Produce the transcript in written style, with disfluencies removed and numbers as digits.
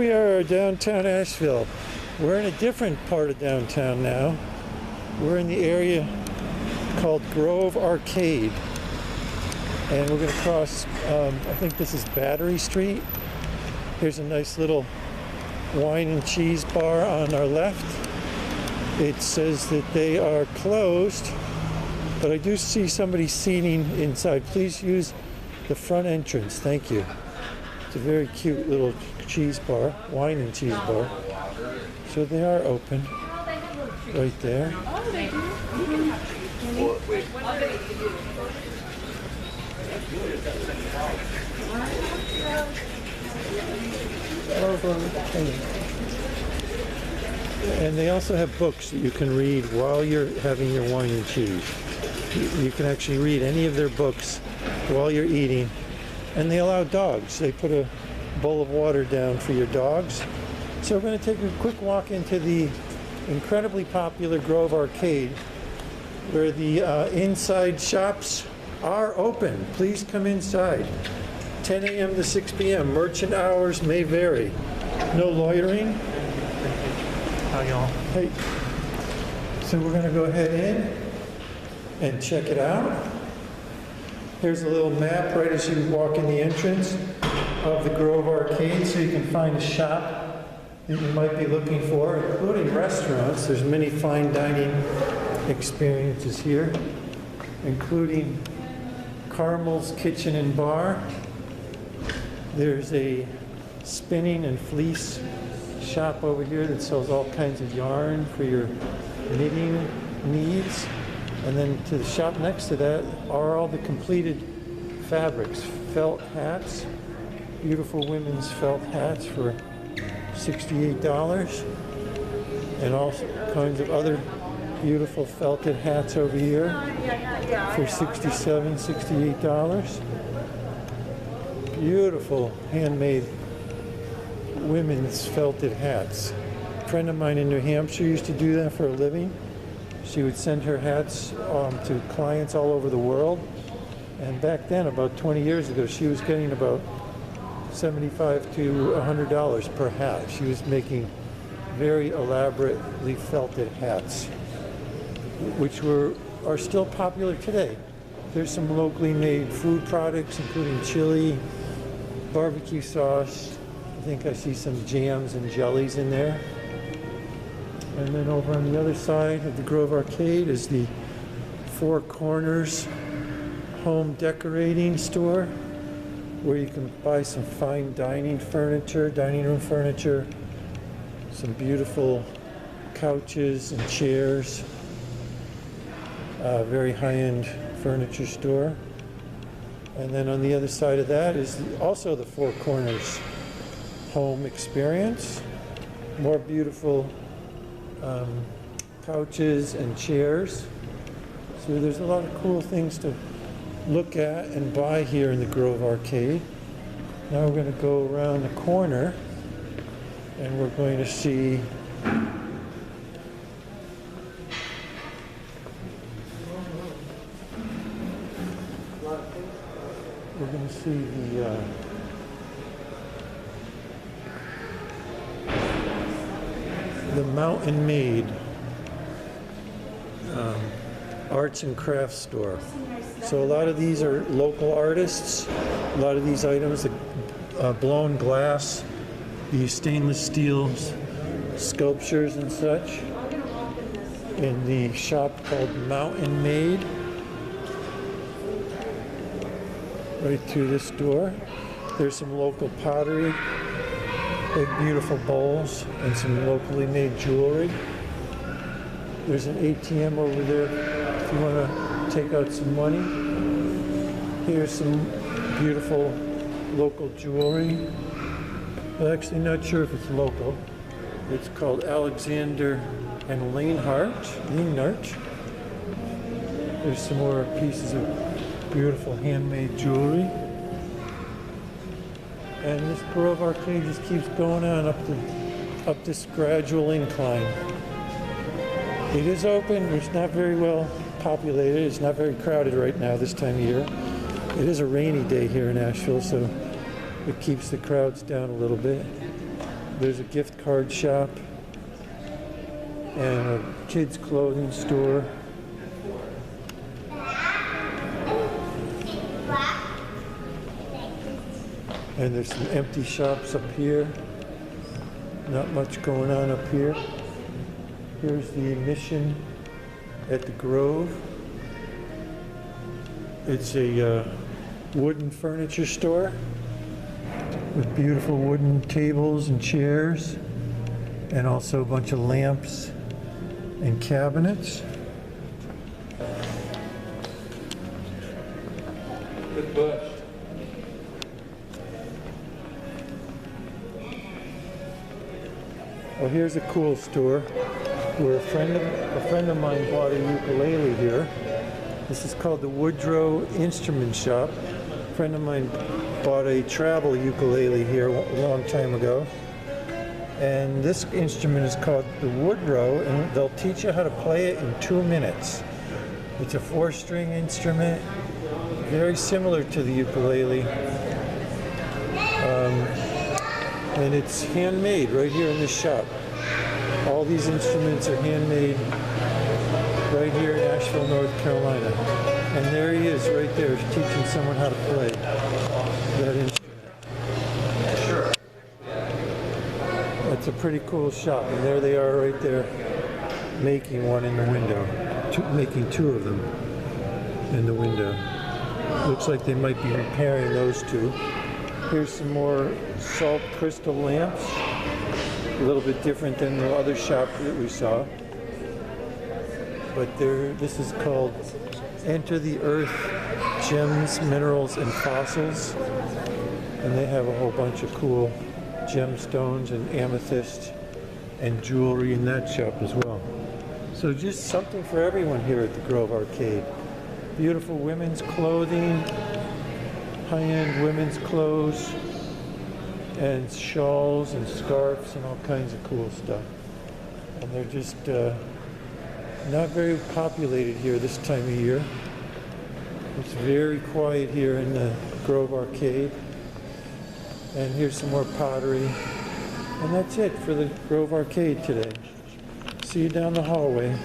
we are downtown Asheville. We're in a different part of downtown now. We're in the area called Grove Arcade. And we're going to cross, I think this is Battery Street. Here's a nice little wine and cheese bar on our left. It says that they are closed, but I do see somebody seating inside. Please use the front entrance. Thank you. It's a very cute little cheese bar, wine and cheese bar. So they are open right there. And they also have books that you can read while you're having your wine and cheese. You can actually read any of their books while you're eating. And they allow dogs. They put a bowl of water down for your dogs. So we're going to take a quick walk into the incredibly popular Grove Arcade, where the inside shops are open. Please come inside. 10 a.m. to 6 p.m. Merchant hours may vary. No loitering. How y'all? Hey. So we're going to go ahead in and check it out. Here's a little map right as you walk in the entrance of the Grove Arcade, so you can find a shop that you might be looking for, including restaurants. There's many fine dining experiences here, including Carmel's Kitchen and Bar. There's a spinning and fleece shop over here that sells all kinds of yarn for your knitting needs. And then to the shop next to that are all the completed fabrics, felt hats, beautiful women's felt hats for $68, and all kinds of other beautiful felted hats over here for $67, $68. Beautiful handmade women's felted hats. A friend of mine in New Hampshire used to do that for a living. She would send her hats to clients all over the world. And back then, about 20 years ago, she was getting about $75 to $100 per hat. She was making very elaborately felted hats, which are still popular today. There's some locally made food products, including chili, barbecue sauce. I think I see some jams and jellies in there. And then over on the other side of the Grove Arcade is the Four Corners home decorating store, where you can buy some fine dining room furniture, some beautiful couches and chairs, very high-end furniture store. And then on the other side of that is also the Four Corners home experience, more beautiful couches and chairs. So there's a lot of cool things to look at and buy here in the Grove Arcade. Now we're going to go around the corner and we're going to see the Mountain Made arts and crafts store. So a lot of these are local artists. A lot of these items, the blown glass, the stainless steel sculptures and such, in the shop called Mountain Made. Right through this door. There's some local pottery, big beautiful bowls, and some locally made jewelry. There's an ATM over there if you want to take out some money. Here's some beautiful local jewelry. I'm actually not sure if it's local. It's called Alexander and Leinart. There's some more pieces of beautiful handmade jewelry. And this Grove Arcade just keeps going on up this gradual incline. It is open. It's not very well populated. It's not very crowded right now this time of year. It is a rainy day here in Asheville, so it keeps the crowds down a little bit. There's a gift card shop and a kids clothing store. And there's some empty shops up here. Not much going on up here. Here's the Mission at the Grove. It's a wooden furniture store with beautiful wooden tables and chairs, and also a bunch of lamps and cabinets. Good bush. Well, here's a cool store where a friend of mine bought a ukulele here. This is called the Woodrow Instrument Shop. A friend of mine bought a travel ukulele here a long time ago. And this instrument is called the Woodrow, and they'll teach you how to play it in 2 minutes. It's a 4-string instrument, very similar to the ukulele. And it's handmade right here in this shop. All these instruments are handmade right here in Asheville, North Carolina. And there he is right there teaching someone how to play that instrument. Sure. That's a pretty cool shop. And there they are right there making one in the window. Making 2 of them in the window. Looks like they might be repairing those 2. Here's some more salt crystal lamps. A little bit different than the other shop that we saw. But this is called Enter the Earth Gems, Minerals, and Fossils. And they have a whole bunch of cool gemstones and amethyst and jewelry in that shop as well. So just something for everyone here at the Grove Arcade. Beautiful women's clothing, high-end women's clothes, and shawls and scarves and all kinds of cool stuff. And they're just not very populated here this time of year. It's very quiet here in the Grove Arcade. And here's some more pottery. And that's it for the Grove Arcade today. See you down the hallway.